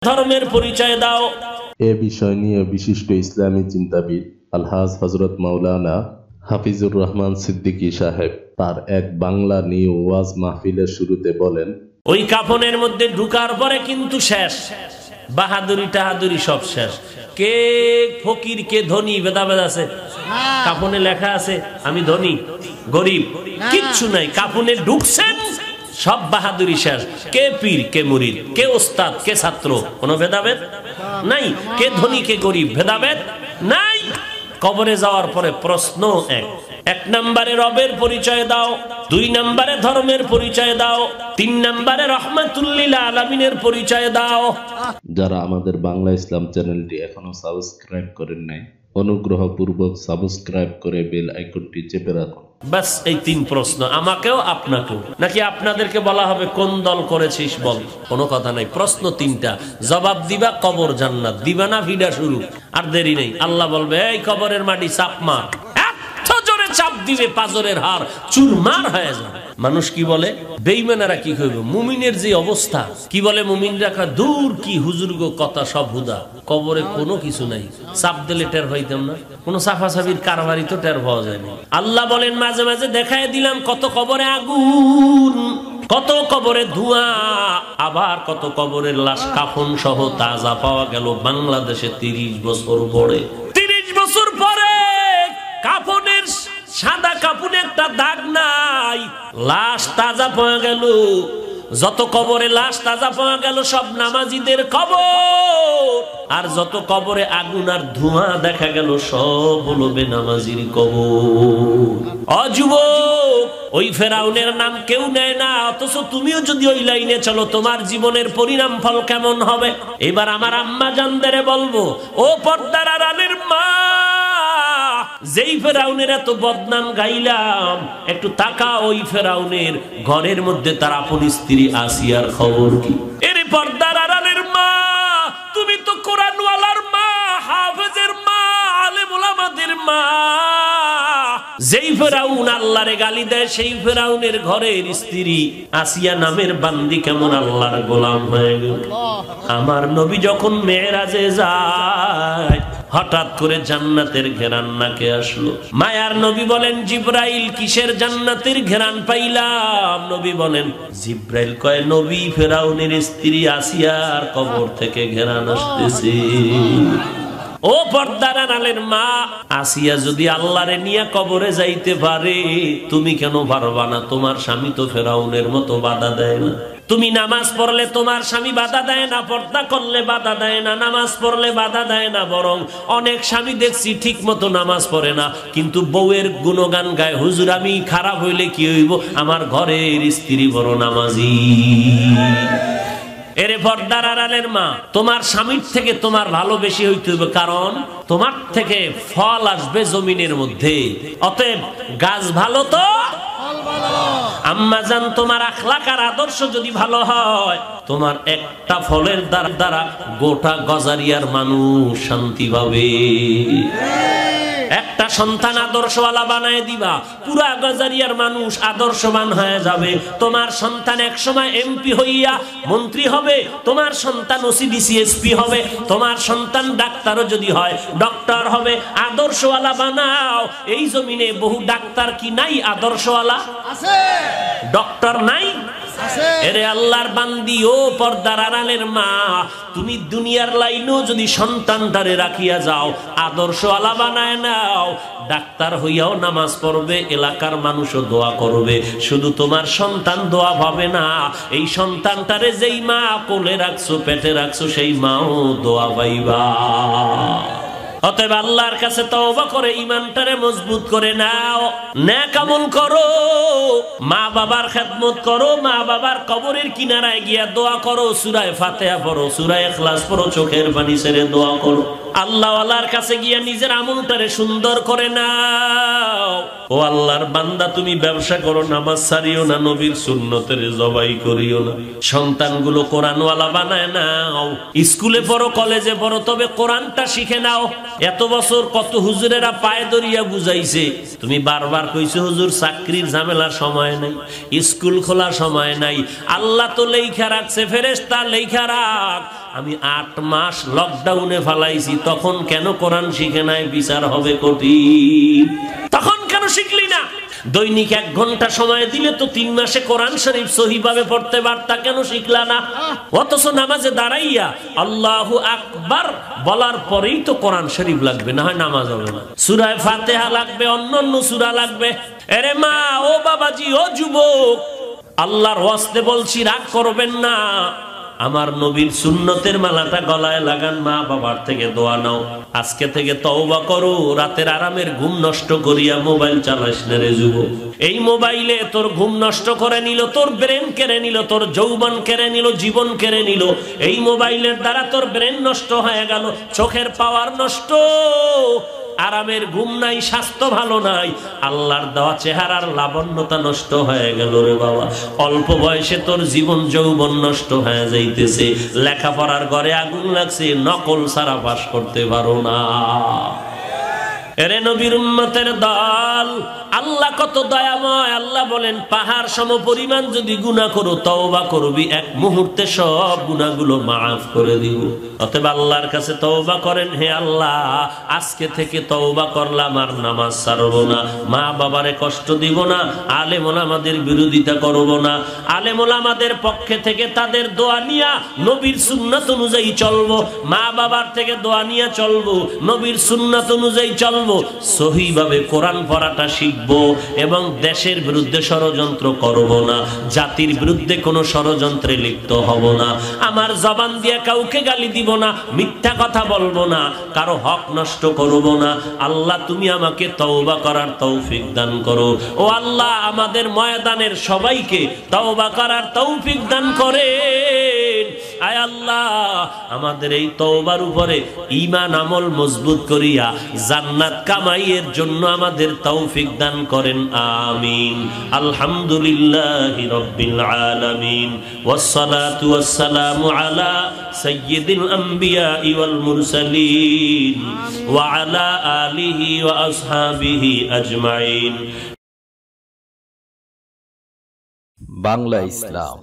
ধর্মের পরিচয় দাও। এ বিষয় নিয়ে বিশিষ্ট ইসলামী চিন্তাবিদ আলহাজ হযরত মাওলানা হাফিজুর রহমান সিদ্দিকী সাহেব তার এক বাংলা নিউ ওয়াজ মাহফিলের শুরুতে বলেন, ওই কাফনের মধ্যে ঢুকার পরে কিন্তু শেষ, বাহাদুরি টাহাদুরি সব শেষ। কে ফকির কে ধনী ভেদাভেদ আছে? কাফনে লেখা আছে আমি ধনী গরিব, কিচ্ছু নাই। কাফনে ঢুকছেন সব বাহাদুরি শেষ। কে পীর কে মুরিদ, কে ওস্তাদ কে ছাত্র, কোনো ভেদাভেদ নাই। কে ধনী কে গরিব, ভেদাভেদ নাই। কবরে যাওয়ার পরে প্রশ্ন এক নম্বরে রবের পরিচয় দাও, 2 নম্বরে ধর্মের পরিচয় দাও, 3 নম্বরে রহমাতুল লিল আলামিনের পরিচয় দাও। যারা আমাদের বাংলা ইসলাম চ্যানেলটি এখনো সাবস্ক্রাইব করেন নাই, অনুগ্রহপূর্বক সাবস্ক্রাইব করে বেল আইকনটি চেপে রাখুন। বাস এই 3 প্রশ্ন, আমাকেও আপনাকেও। নাকি আপনাদেরকে বলা হবে কোন দল করেছিস বল? কোনো কথা নাই। প্রশ্ন 3টা, জবাব দিবা কবর জান্নাত, দিবা না ভিডা শুরু। আর দেরি নেই, আল্লাহ বলবে এই কবরের মাটি চাপ মার। এত জোরে চাপ দিবে পাজরের হাড় চুরমার হয়ে যাবে। মানুষ কি বলে, বেঈমানেরা কি কইবে, মুমিনের যে অবস্থা কি বলে, মুমিনরা দূর কি হুজুর গো কথা সব হুদা, কবরে কোনো কিছু নাই, চাপ দিলে টের হইতাম না, কোনো সাফাসাফির কারবারি তো টের পাওয়া যায় না। আল্লাহ বলেন মাঝে মাঝে দেখায় দিলাম কত কবরে আগুন, কত কবরে ধোঁয়া, আবার কত কবরের লাশ কাফন সহ তাজা পাওয়া গেল বাংলাদেশে 30 বছর পরে। 30 বছর পরে কাফনের সাদা কাপড়ে একটা দাগ নাই, লাশ তাজা পাওয়া গেল। যত কবরে লাশ তাজা পাওয়া গেল সব নামাজীদের কবর, আর যত কবরে আগুন আর ধোঁয়া দেখা গেল সব হলো বেনামাজির কবর। অযুবক, ওই ফেরাউনের নাম কেউ নেয় না, অথচ তুমিও যদি ওই লাইনে চলো তোমার জীবনের পরিণাম ফল কেমন হবে। এবার আমার আম্মা জানদের বলবো, ও পর্দার আড়ালের মা, যেই ফেরাউনের এত বদনাম গাইলাম, একটু তাকা ওই ফেরাউনের ঘরের মধ্যে তার আপন স্ত্রী আসিয়ার খবর কি? এরে পর্দার আড়ালের মা, তুমি তো কোরআনওয়ালার মা, হাফেজের মা, আলেম ওলামাদের মা। যেই ফেরাউন আল্লাহরে গালি দেয়, সেই ফেরাউনের ঘরের স্ত্রী আসিয়া নামের বান্দি কেমন আল্লাহর গোলাম হয়ে গেল। আমার নবী যখন মেরাজে যায়, হঠাৎ করে জান্নাতের ঘেরান নাকে আসলো। মায়ার নবী বলেন, জিব্রাইল কিসের জান্নাতের ঘেরান পাইলাম? নবী বলেন, জিব্রাইল কয়, নবী ফেরাউনের স্ত্রী আসিয়ার কবর থেকে ঘেরান আসতেছে। ও পর্দার আড়ালের মা, আসিয়া যদি আল্লাহরে নিয়ে কবরে যাইতে পারে, তুমি কেন পারবা না? তোমার স্বামী তো ফেরাউনের মতো বাধা দেয় না। তুমি নামাজ পড়লে তোমার স্বামী বাধা দেয় না, পর্দা করলে বাধা দেয় না, নামাজ পড়লে বাধা দেয় না। বরং অনেক স্বামী দেখছি ঠিক মতো নামাজ পড়ে না, কিন্তু বউয়ের গুণগান গায়, হুজুর আমি খারাপ হইলে কি হইব, আমার ঘরের স্ত্রী বড় নামাজি। এরে পর্দার আড়ালের মা, তোমার স্বামীর থেকে তোমার ভালো বেশি হইতে হবে, কারণ তোমার থেকে ফল আসবে জমিনের মধ্যে। অতএব গাছ ভালো তো আম্মা জান, তোমার আখলাক আর আদর্শ যদি ভালো হয়, তোমার একটা ফলের দ্বারা গোটা গজারিয়ার মানুষ শান্তি পাবে। একটা সন্তান আদর্শওয়ালা বানায় দিবা, পুরা গজারিয়ার মানুষ আদর্শবান হয়ে যাবে। তোমার সন্তান একসময় এমপি হইয়া মন্ত্রী হবে, তোমার সন্তান ওসিডিসিএসপি হবে, তোমার সন্তান ডাক্তারও যদি হয় ডক্টর হবে। আদর্শওয়ালা বানাও। এই জমিনে বহু ডাক্তার কি নাই আদর্শওয়ালা? আছে। ডক্টর নাই? এরে আল্লাহর বান্দি, ও পর্দার আড়ালের মা, তুমি দুনিয়ার লাইনেও যদি সন্তানটারে রাখিয়া যাও, আদর্শওয়ালা বানায় নাও, ডাক্তার হইয়াও নামাজ পড়বে, এলাকার মানুষও দোয়া করবে। শুধু তোমার সন্তান দোয়া পাবে না, এই সন্তানটারে যেই মা কোলে রাখছো, পেটে রাখছো, সেই মাও দোয়া পাইবা। অতএব আল্লাহর কাছে তওবা করে ঈমানটারে মজবুত করে নাও, নেক আমল করো, মা বাবার খেদমত করো, মা বাবার কবরের কিনারায় গিয়া দোয়া করো, সূরা ফাতিহা পড়ো, সূরা ইখলাস পড়ো, চোখের পানি ছেড়ে দোয়া করো। আল্লাহ আল্লাহর কাছে গিয়া নিজের আমলটারে সুন্দর করে নাও। ও আল্লাহর বান্দা, তুমি ব্যবসা করো, নামাজ ছাড়িও না, নবীর সুন্নতের জবাই করিও না। সন্তানগুলো কোরআনওয়ালা বানায় নাও, স্কুলে পড়ো, কলেজে পড়ো, তবে কোরআনটা শিখে নাও। এত বছর কত হুজুরেরা পায়ে ধরিয়া বুঝাইছে, তুমি বারবার কইছো হুজুর চাকরির ঝামেলার সময় নাই, স্কুল খোলার সময় নাই। আল্লাহ তো লেখা রাখছে, ফেরেশতা লেখা রাখ, আমি 8 মাস লকডাউনে ফালাইছি, তখন কেন কোরআন শিখে নাই? বিচার হবে কঠিন। তখন কেন শিখলি না? দৈনিক 1 ঘন্টা সময় দিলে তো 3 মাসে কোরআন শরীফ সহিভাবে পড়তে পারতা, কেন শিখলা না? অথচ নামাজে দাঁড়াইয়া আল্লাহু আকবার বলার পরেই তো কোরআন শরীফ লাগবে, না হয় নামাজ হবে না। সূরা ফাতিহা লাগবে, অন্যান্য সূরা লাগবে। আরে মা, ও বাবাজি, ও যুবক, আল্লাহর ওয়াস্তে বলছি, রাগ করবেন না। আমার নবীর সুন্নতের মালাটা গলায় লাগান, মা বাবার থেকে দোয়া নাও। আজকে থেকে তওবা করো, রাতের আরামের ঘুম নষ্ট করিয়া মোবাইল চালাস না রে যুবক। এই মোবাইলে তোর ঘুম নষ্ট করে নিল, তোর ব্রেন কেড়ে নিল, তোর যৌবন কেড়ে নিল, জীবন কেড়ে নিল। এই মোবাইলের দ্বারা তোর ব্রেন নষ্ট হয়ে গেল, চোখের পাওয়ার নষ্ট, আরামের ঘুম নাই, স্বাস্থ্য ভালো নাই, আল্লাহর দেওয়া চেহারার লাবণ্যতা নষ্ট হয়ে গেল রে বাবা। অল্প বয়সে তোর জীবন যৌবন নষ্ট হয়ে যাইতেছে। লেখাপড়ার ঘরে আগুন লাগছে, নকল ছাড়া পাস করতে পারো না। এরে নবীর উম্মতের দল, আল্লাহ কত দয়াময়। আল্লাহ বলেন, পাহাড় সম পরিমাণ যদি গুনাহ করো, তওবা করবি, 1 মুহূর্তে সব গুনাহগুলো মাফ করে দিব। অতএব আল্লাহর কাছে তওবা করেন, হে আল্লাহ, আজকে থেকে তওবা করলাম, আর নামাজ ছাড়ব না, মা বাবারে কষ্ট দিব না, আলেম ওলামাদের বিরোধিতা করব না, আলেম ওলামাদের পক্ষে থেকে তাদের দোয়া নিয়া নবীর সুন্নাত অনুযায়ী চলবো, মা বাবার থেকে দোয়া নিয়া চলবো, নবীর সুন্নাত অনুযায়ী চলবো, সহিভাবে কোরআন পড়াটা শিখবো, এবং দেশের বিরুদ্ধে ষড়যন্ত্র করব না, জাতির বিরুদ্ধে কোনো ষড়যন্ত্রে লিপ্ত হব না, আমার জবান দিয়ে কাউকে গালি দিব না, মিথ্যা কথা বলবো না, কারো হক নষ্ট করব না। আল্লাহ, তুমি আমাকে তওবা করার তৌফিক দান করো। ও আল্লাহ, আমাদের ময়দানের সবাইকে তওবা করার তৌফিক দান করেন। আয় আল্লাহ, আমাদের এই তওবার উপরে ঈমান আমল মজবুত করিয়া জান্নাত কামাইয়ের জন্য আমাদের তৌফিক দান করেন, আমিন। আলহামদুলিল্লাহি রাব্বিল আলামিন, ওয়াসসালাতু ওয়াসসালামু আলা সাইয়্যিদিল আম্বিয়া ওয়াল মুরসালিন ওয়া আলা আলিহি ওয়া আসহাবিহি আজমাইন। বাংলা ইসলাম।